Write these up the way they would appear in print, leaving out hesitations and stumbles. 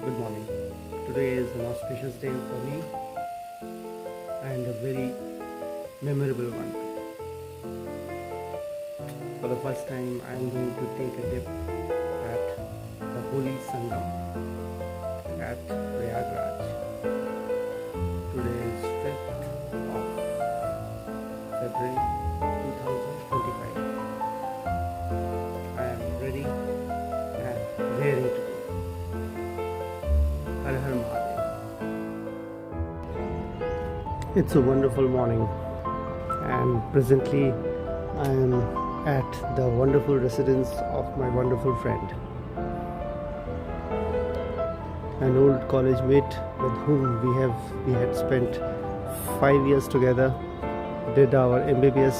Good morning. Today is an auspicious day for me and a very memorable one. For the first time, I am going to take a dip at the Holy Sangam at Prayagraj. Today is 5th of February 2025. I am ready and raring to go. Har Har Mahadev. It's a wonderful morning, and presently I am at the wonderful residence of my wonderful friend, an old college mate with whom we had spent 5 years together, did our MBBS,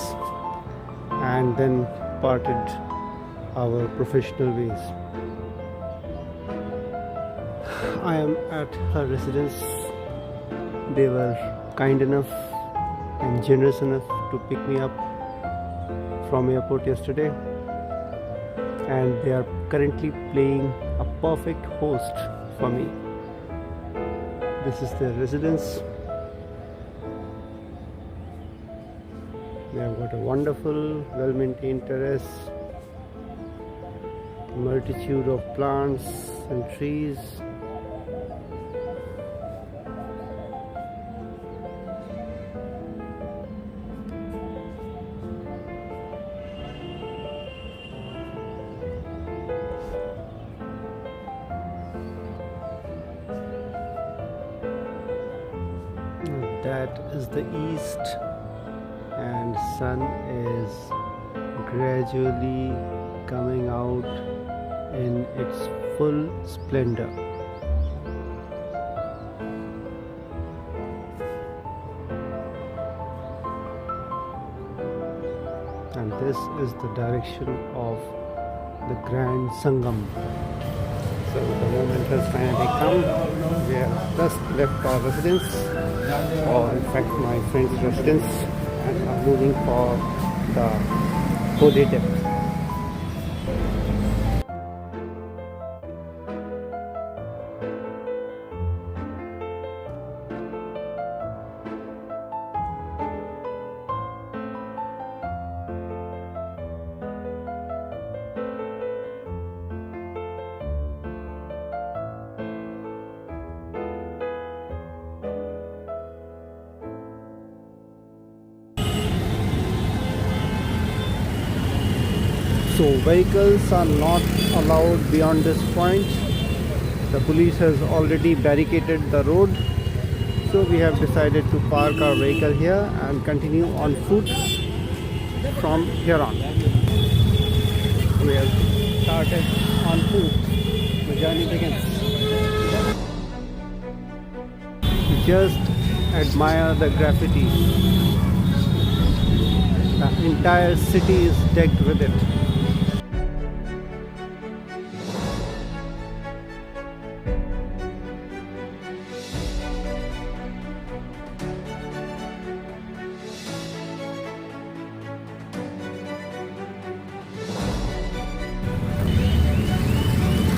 and then parted our professional ways. I am at her residence. They were kind enough and generous enough to pick me up from airport yesterday, and they are currently playing a perfect host for me. This is their residence. They have got a wonderful, well-maintained terrace, multitude of plants and trees. That is the east, and sun is gradually coming out in its full splendor. And this is the direction of the Grand Sangam. So the moment has finally come. We have just left our residence, or in fact my friend's residence, and are moving for the holy dip. So vehicles are not allowed beyond this point. The police has already barricaded the road. So we have decided to park our vehicle here and continue on foot from here on. We have started on foot. The journey begins. Just admire the graffiti. The entire city is decked with it.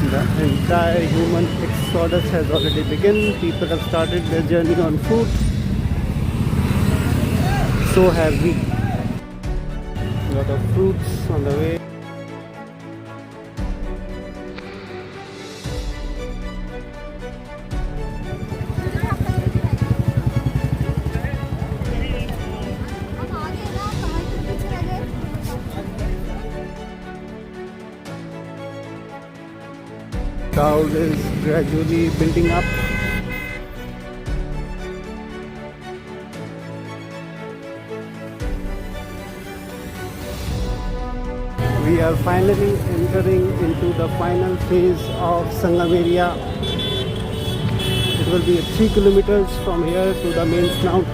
The entire human exodus has already begun. People have started their journey on foot. So have we. A lot of fruits on the way. Crowd is gradually building up. We are finally entering into the final phase of Sangam area. It will be 3 kilometers from here to the main snout.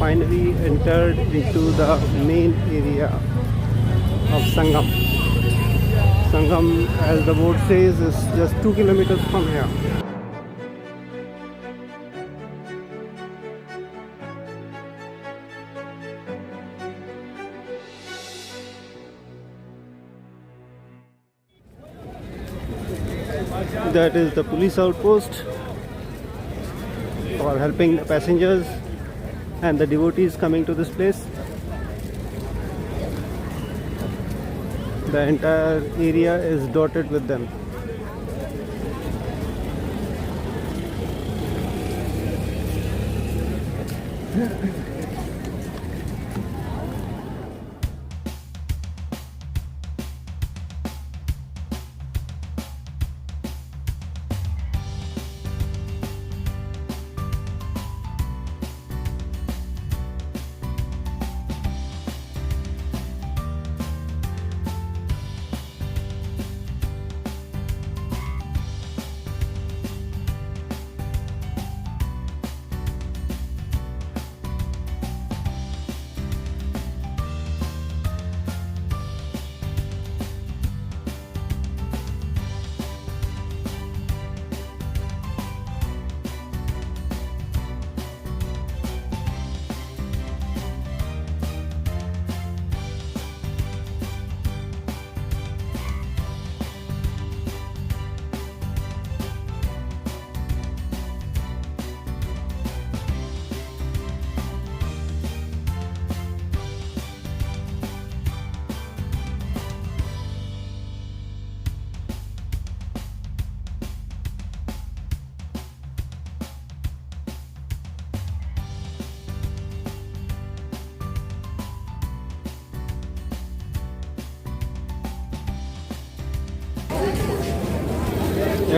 finally entered into the main area of Sangam. Sangam, as the board says, is just 2 kilometers from here. That is the police outpost for helping the passengers and the devotees coming to this place. The entire area is dotted with them.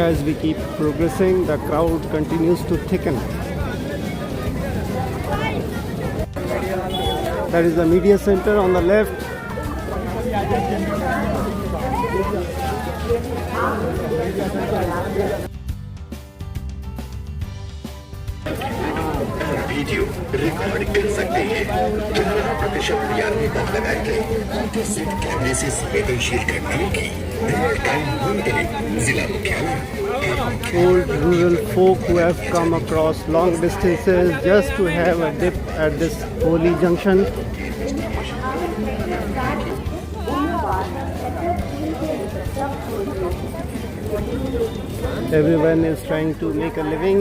As we keep progressing, the crowd continues to thicken. That is the media center on the left. Video recording कर सकते हैं। 15% रियायत पर लगाई गई seat कैमरे से संवेदनशील घटनाओं की रियल टाइम मॉनिटरिंग जिला मुख्यालय। Old rural folk who have come across long distances just to have a dip at this holy junction. Everyone is trying to make a living.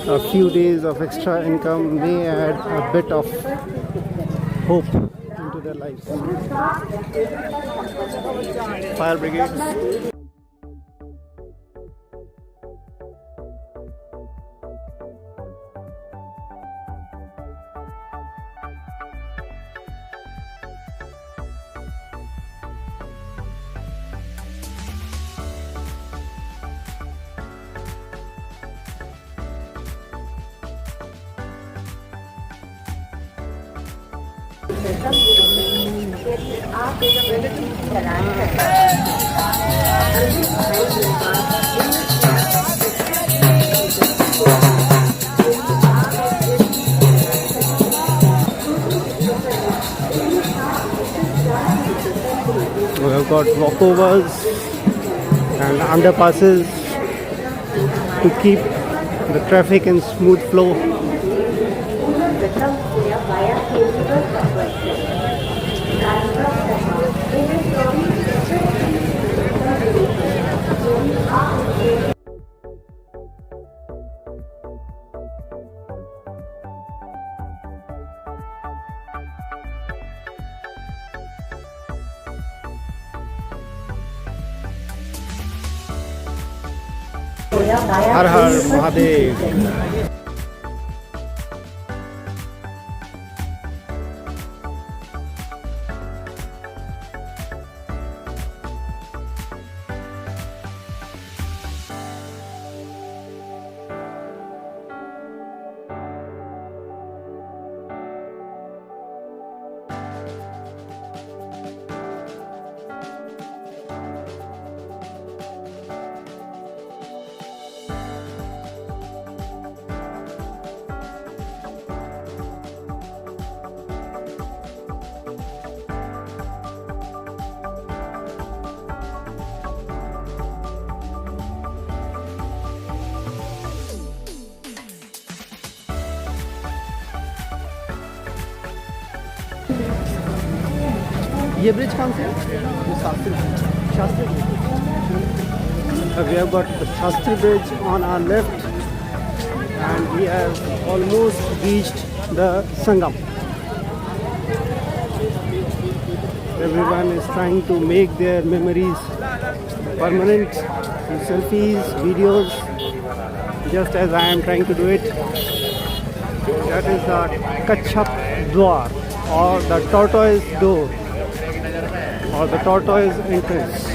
A few days of extra income may add a bit of hope into their lives. Fire brigades. We have got walkovers and underpasses to keep the traffic in smooth flow. हर हर महादेव। ये bridge कौन सा है? Shastri Bridge. We have got the Shastri Bridge on our left, and we have almost reached the Sangam. Everyone is trying to make their memories permanent, selfies, videos, just as I am trying to do it. That is the Kachhap Dwar, or the tortoise door, or the tortoise entrance.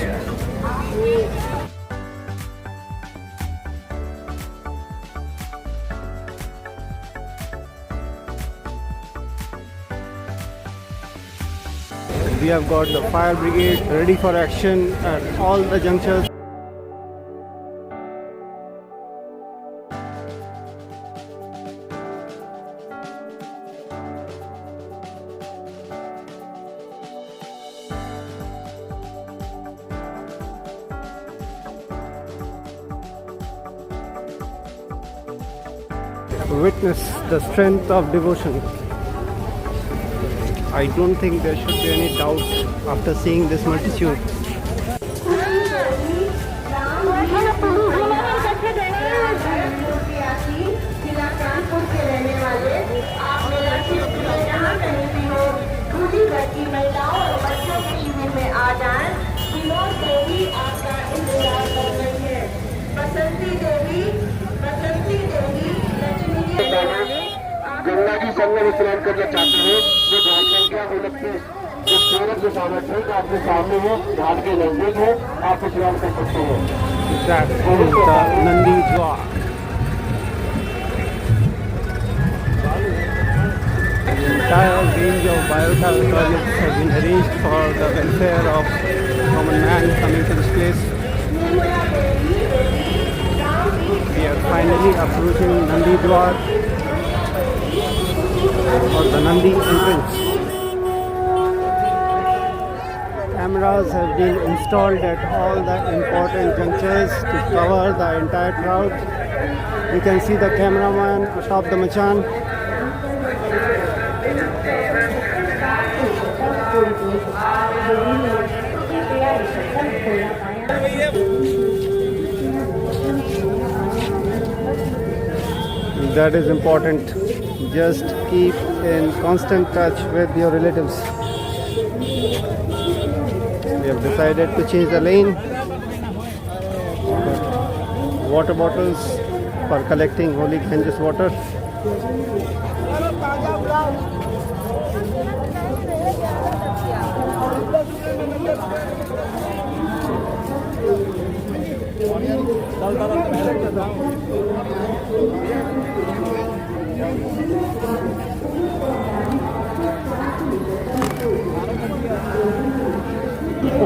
We have got the fire brigade ready for action at all the junctures. Witness the strength of devotion. I don't think there should be any doubt after seeing this multitude. Ganga ji संगम स्नान करना चाहते हैं जो घाट संख्या 29 जो सूरज के सामने ठीक आपके सामने हो, घाट के नजदीक हो, आप स्नान कर सकते हैं। That is the Nandi Dwar. The entire range of biota toilets have been arranged for the welfare of common man coming to this place. We are finally approaching Nandi Dwar, or the Nandi entrance. Cameras have been installed at all the important junctures to cover the entire crowd. You can see the cameraman atop the machan. That is important. Just keep in constant touch with your relatives. We have decided to change the lane. Water bottles for collecting holy Ganges water.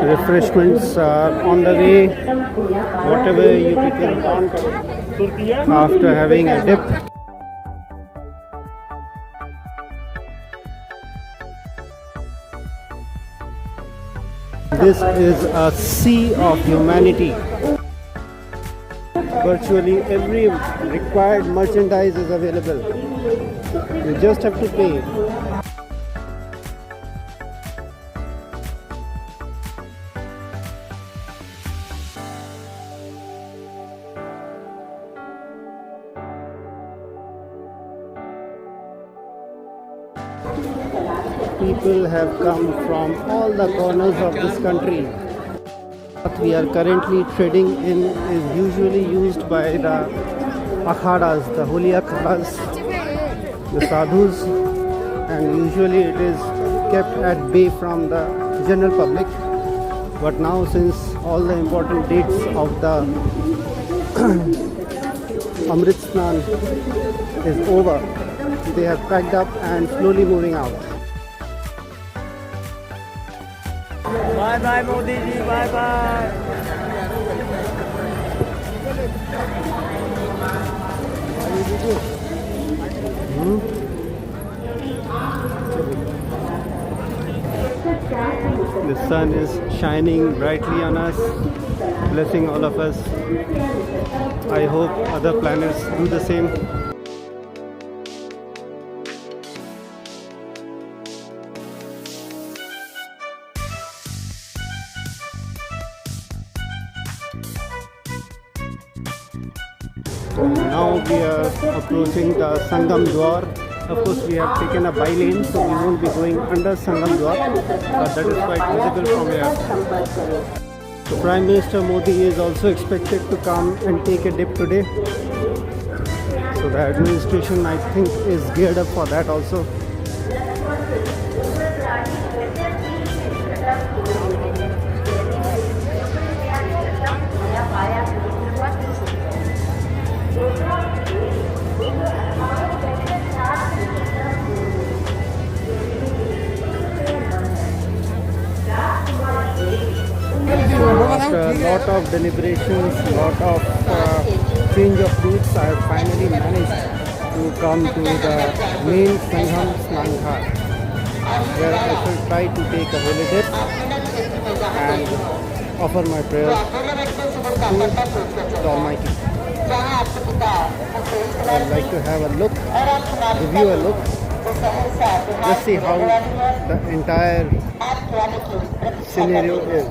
Refreshments are on the way. Whatever you people want after having a dip. This is a sea of humanity. Virtually every required merchandise is available. You just have to pay. People have come from all the corners of this country. What we are currently trading in is usually used by the akhadas, the holy akhadas, the sadhus, and usually it is kept at bay from the general public. But now, since all the important dates of the Amrit Snan is over, they have packed up and slowly moving out. Bye bye Modi ji, bye bye. The sun is shining brightly on us, blessing all of us. I hope other planets do the same. Now we are approaching the Sangam Dwar. Of course, we have taken a by lane, so we won't be going under Sangam Dwar, but that is quite visible from here. So Prime Minister Modi is also expected to come and take a dip today. So the administration, I think, is geared up for that also. After a lot of deliberations, lot of change of routes, I have finally managed to come to the main Sangam Snan Ghat, where I shall try to take a holy dip and offer my prayers to the Almighty. I would like to have a look, review a look, just see how the entire scenario is.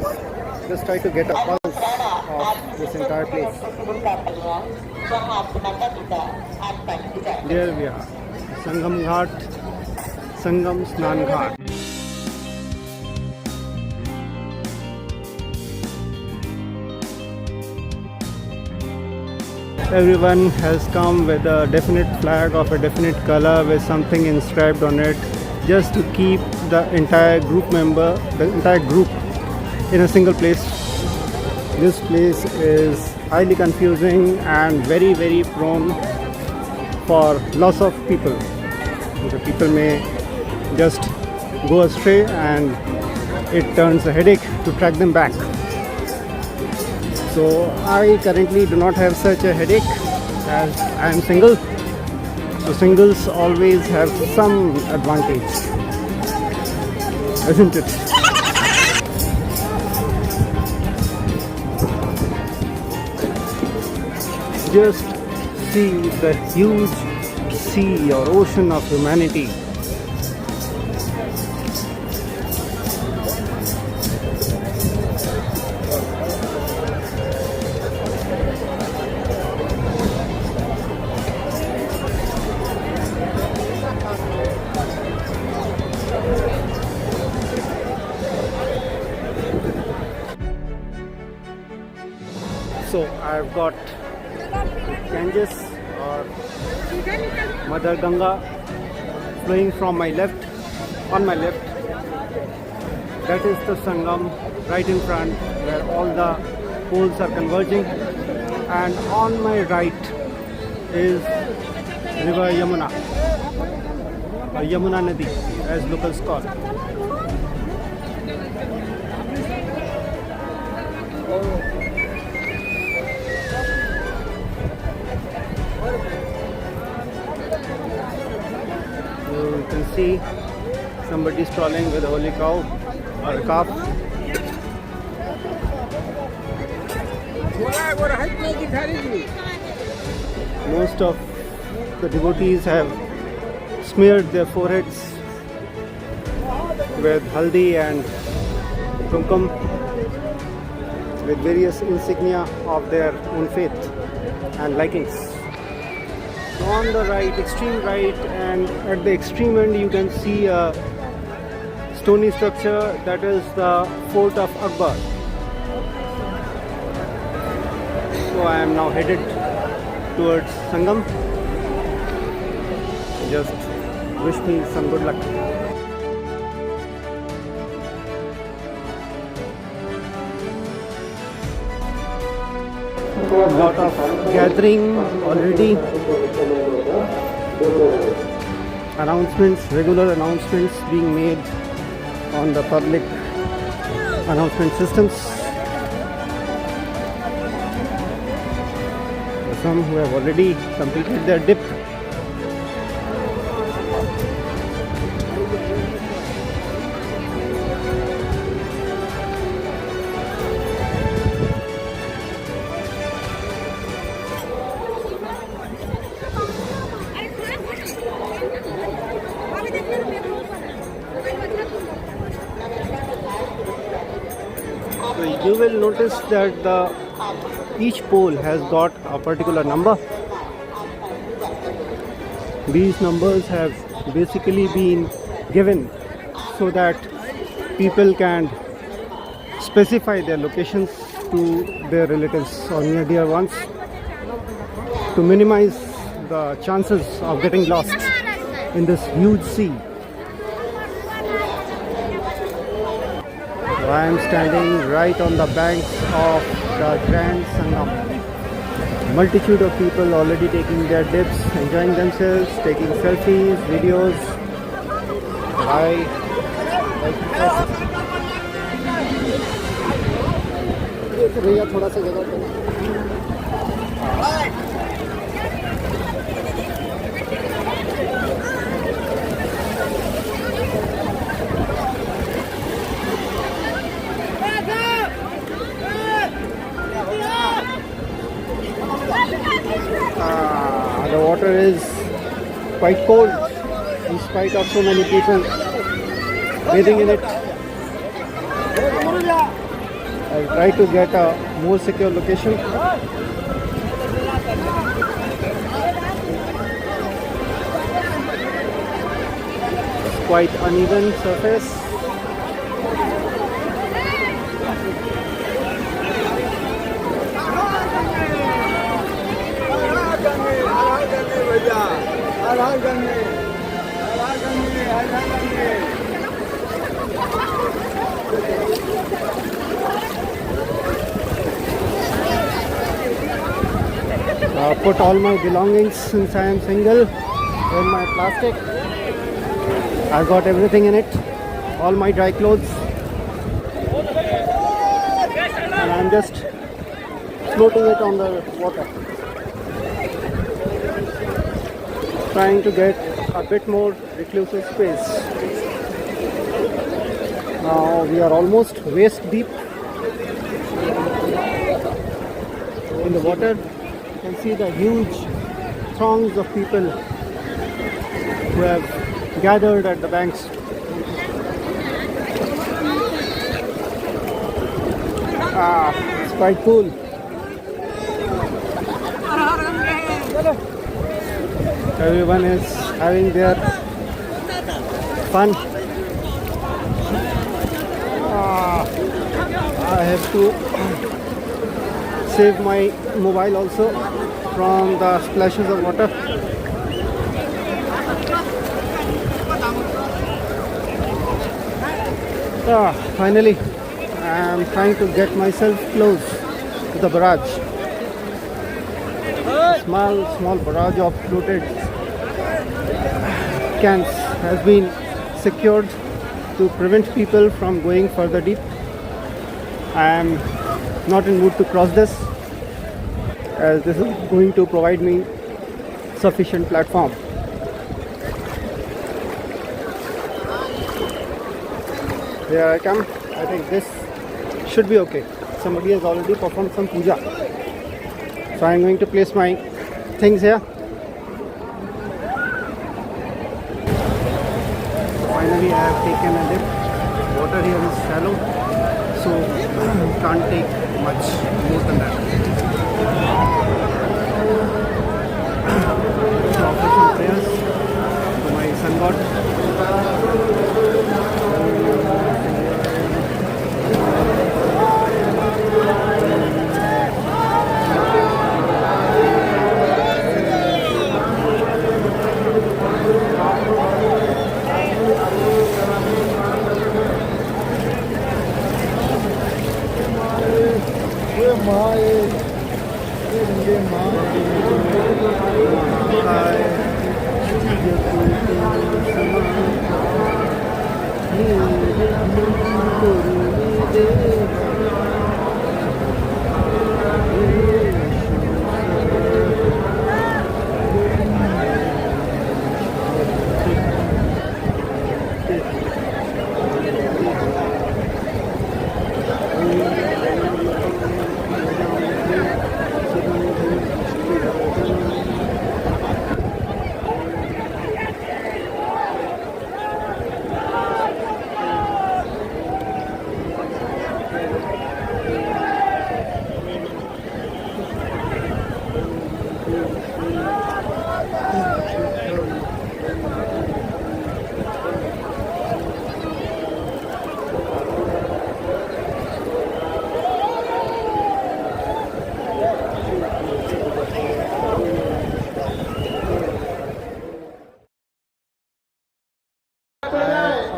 Just try to get a pulse of this entire place. There we are, Sangam Ghat, Sangam Snan Ghat. Everyone has come with a definite flag of a definite color with something inscribed on it, just to keep the entire group in a single place. This place is highly confusing and very, very prone for loss of people. The people may just go astray and it turns a headache to track them back. So I currently do not have such a headache as I am single. So singles always have some advantage, isn't it? Just see the huge sea or ocean of humanity. So I've got Ganges or Mother Ganga flowing from my left, on my left. That is the Sangam right in front where all the poles are converging, and on my right is River Yamuna, or Yamuna Nadi as locals call. You can see somebody strolling with a holy cow or a calf. Most of the devotees have smeared their foreheads with haldi and kumkum, with various insignia of their own faith and likings. So on the right, extreme right, and at the extreme end you can see a stony structure that is the fort of Akbar. So I am now headed towards Sangam. Just wish me some good luck. Lot of gathering already. Announcements, regular announcements being made on the public announcement systems. Some who have already completed their dip. So you will notice that each pole has got a particular number. These numbers have basically been given so that people can specify their locations to their relatives or near dear ones to minimize the chances of getting lost in this huge sea. I am standing right on the banks of the Grand Sangam. Multitude of people already taking their dips, enjoying themselves, taking selfies, videos. भैया थोड़ा सा जगह पे the water is quite cold in spite of so many people bathing in it. I'll try to get a more secure location. It's quite uneven surface. Put all my belongings since I am single in my plastic. I got everything in it, all my dry clothes, and I'm just floating it on the water, trying to get a bit more reclusive space. Now we are almost waist deep in the water. You can see the huge throngs of people who have gathered at the banks. It's quite cool. Everyone is having their fun. I have to save my mobile also from the splashes of water. Finally, I am trying to get myself close to the barrage. Small barrage of floated cans has been secured to prevent people from going further deep. I am not in mood to cross this, as this is going to provide me sufficient platform. Here I come. I think this should be okay. Somebody has already performed some puja, so I am going to place my things here. Finally, I have taken a dip. Water here is shallow, so can't take much more than that. So offer some prayers to my sun god.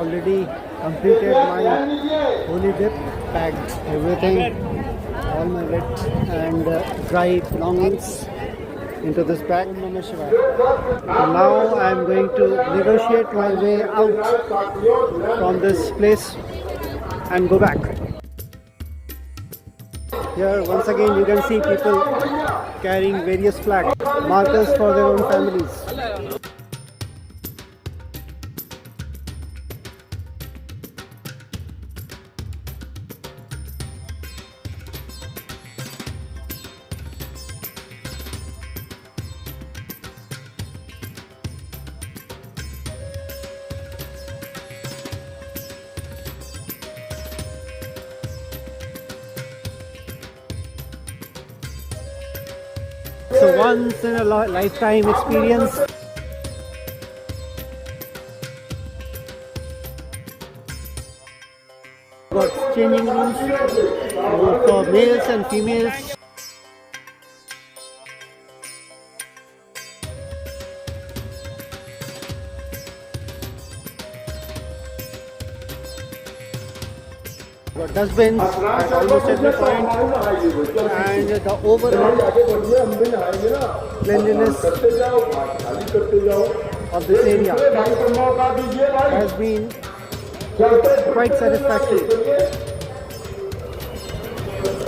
already completed my holy dip, packed everything, all my wet and dry belongings into this bag. So now I am going to negotiate my way out from this place and go back. Here once again you can see people carrying various flags, markers for their own families. So once in a lifetime experience. Got changing rooms for males and females. Got dustbins at almost every point, and the overall cleanliness of this area has been quite satisfactory.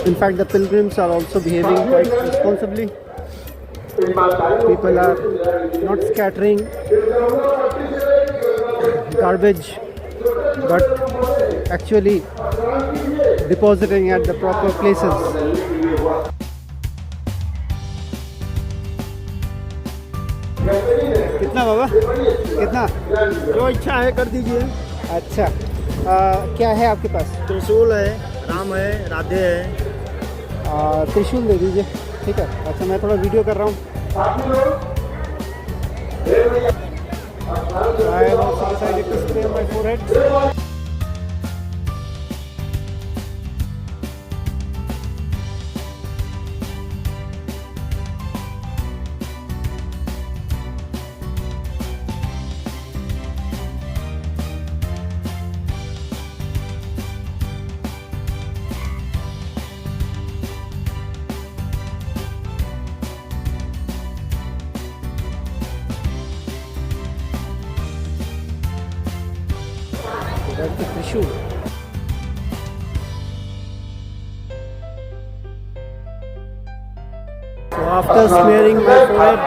In fact, the pilgrims are also behaving quite responsibly. People are not scattering garbage, but actually depositing at the proper places. कितना बाबा, कितना? जो इच्छा है कर दीजिए। अच्छा, क्या है आपके पास? त्रिशूल है, राम है, राधे है। त्रिशूल दे दीजिए, ठीक है। अच्छा, मैं थोड़ा वीडियो कर रहा हूँ। I have also decided to spray on my forehead. That's the Trishul. So after smearing my forehead, I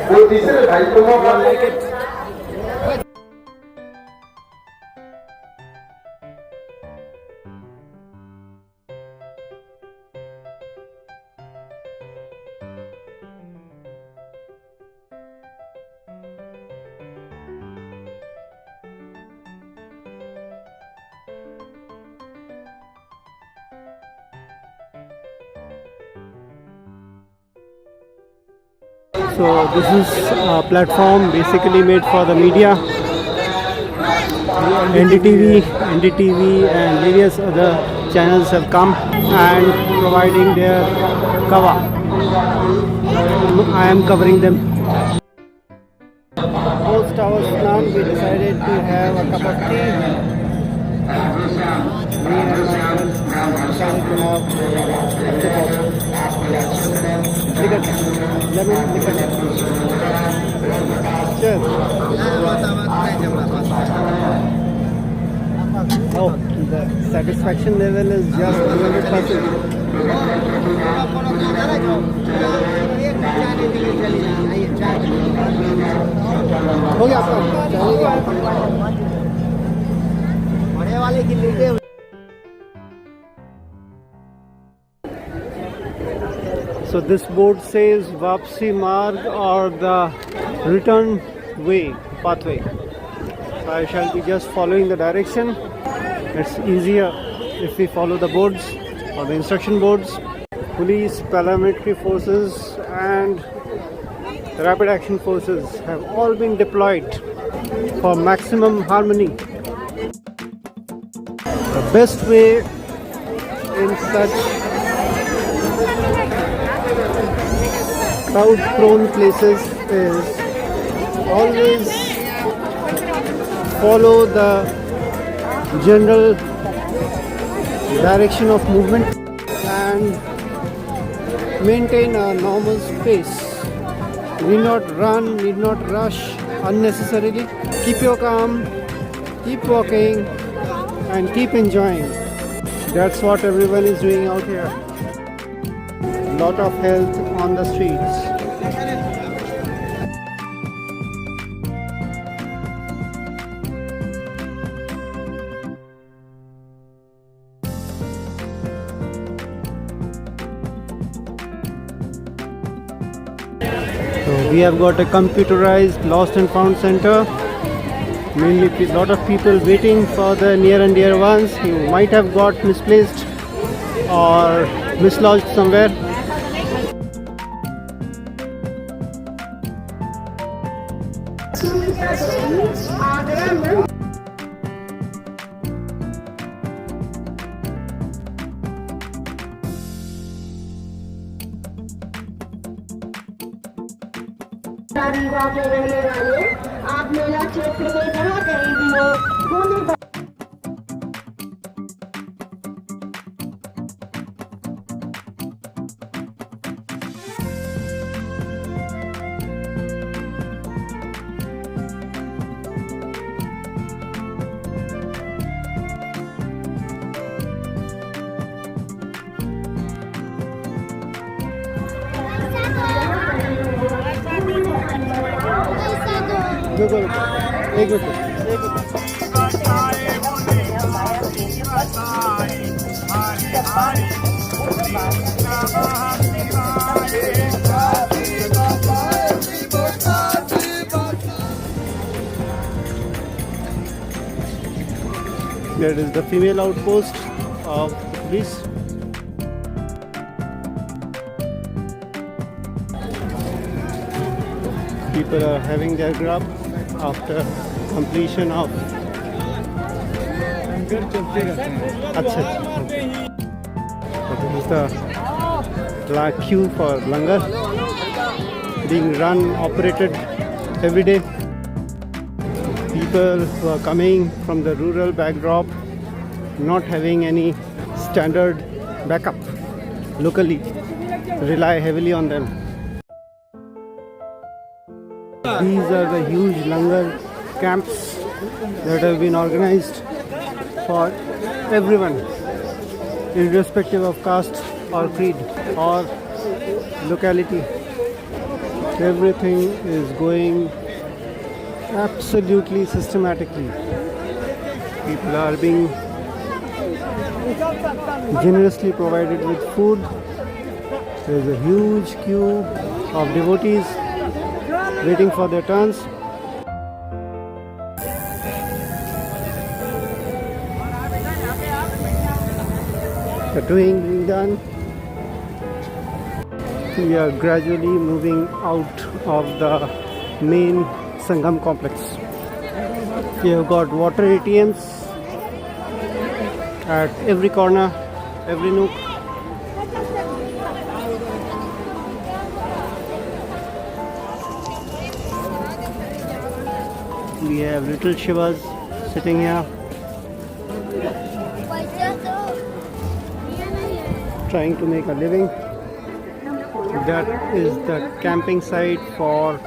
hope you like it. So this is a platform basically made for the media. NDTV and various other channels have come and providing their cover. I am covering them. Post our snan, we decided to have a cup of tea. Me and my friends decided to have a sip of liquor, lemon liquor. Cheers. Oh, the satisfaction level is just 100%. हो गया बड़े वाले की लीजिए. So this board says Vapsi Marg or the return way, pathway. So I shall be just following the direction. It's easier if we follow the boards or the instruction boards. Police, paramilitary forces and rapid action forces have all been deployed for maximum harmony. The best way in such crowd prone places is always follow the general direction of movement and maintain a normal pace. Need not run, need not rush unnecessarily. Keep your calm, keep walking and keep enjoying. That's what everyone is doing out here. Lot of health on the streets. So we have got a computerized lost and found center. Mainly a lot of people waiting for the near and dear ones who might have got misplaced or mislodged somewhere. Rewa के रहने वाले आप मेला क्षेत्र में जहाँ कहीं भी हो गोली एक minute That is the female outpost of the police. People are having their grub after completion of अच्छा this is the queue for langar being run, operated every day. People who are coming from the rural backdrop, not having any standard backup locally, rely heavily on them. These are the huge langar camps that have been organized for everyone, irrespective of caste or creed or locality. Everything is going absolutely systematically. People are being generously provided with food. There is a huge queue of devotees waiting for their turns. Tattooing being done. We are gradually moving out of the main Sangam complex. We have got water ATMs at every corner, every nook. We have little Shivas sitting here, trying to make a living. That is the camping site for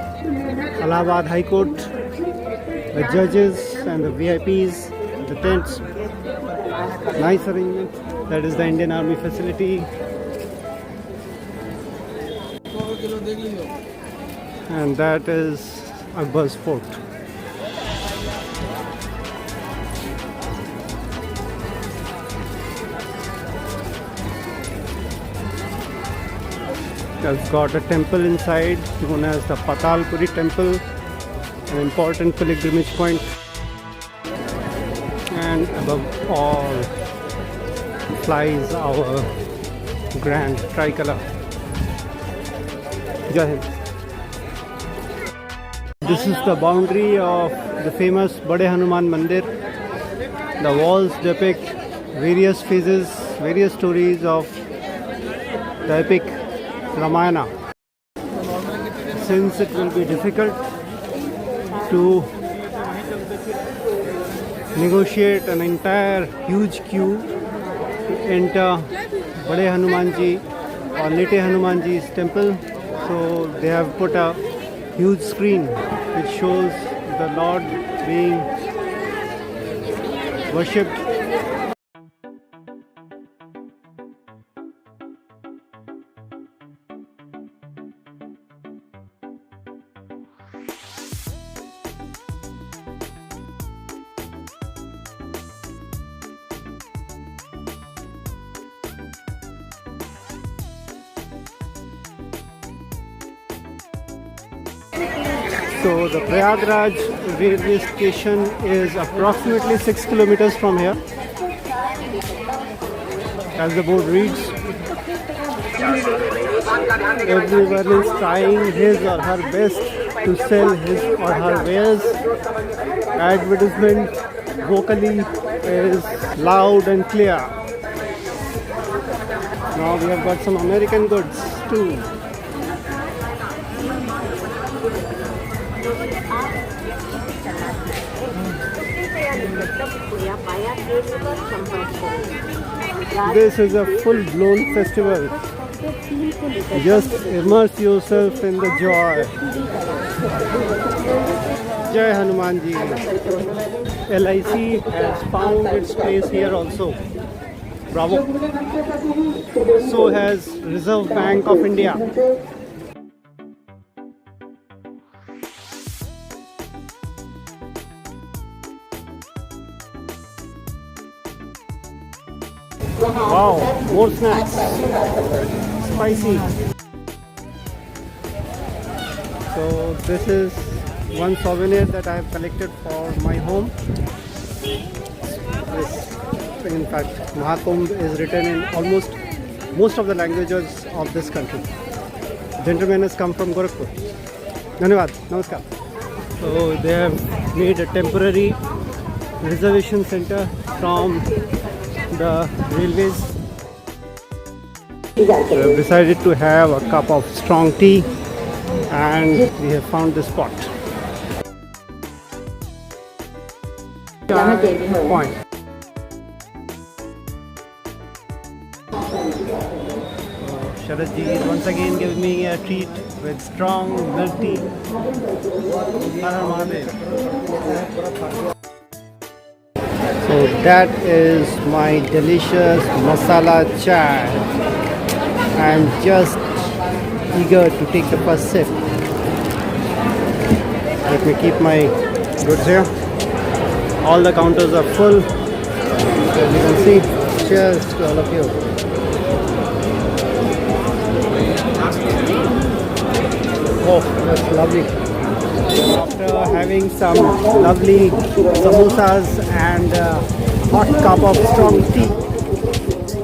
Allahabad High Court, the judges and the VIPs, the tents. Nice arrangement. That is the Indian Army facility. And that is Akbar's Fort. It's got a temple inside known as the Patalpuri Temple, an important pilgrimage point. And above all flies our grand tricolor. Jai Hind. This is the boundary of the famous Bade Hanuman Mandir. The walls depict various phases, various stories of the epic Ramayana. Since it will be difficult to negotiate an entire huge queue to enter Bade Hanumanji or Lete Hanumanji's temple. So they have put a huge screen which shows the Lord being worshipped. So the Prayagraj railway station is approximately 6 kilometers from here, as the board reads. Everyone is trying his or her best to sell his or her wares. Advertisement vocally is loud and clear. Now we have got some American goods too. This is a full-blown festival. Just immerse yourself in the joy. Jai Hanumanji. LIC has found its place here also. Bravo. So has Reserve Bank of India. Wow, more snacks. Spicy. So this is one souvenir that I have collected for my home. In fact, Mahakumbh is written in almost most of the languages of this country. Gentleman has come from Gorakhpur. Dhanyavad. Namaskar. So they have made a temporary reservation center from the railways. We have decided to have a cup of strong tea and we have found this spot. Point. Sharad ji is once again giving me a treat with strong milk tea. Har Har Mahadev. So that is my delicious masala chai. I am just eager to take the first sip. Let me keep my goods here. All the counters are full. As you can see, cheers to all of you. Oh, that's lovely. After having some lovely samosas and a hot cup of strong tea,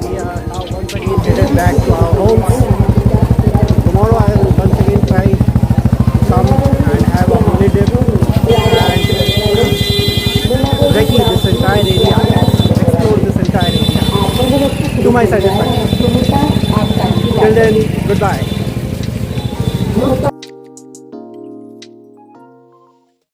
we are now once again headed back to our homes. Tomorrow I will once again try to come and have a holiday dip and recce this entire area, explore this entire area to my satisfaction. Till then, goodbye.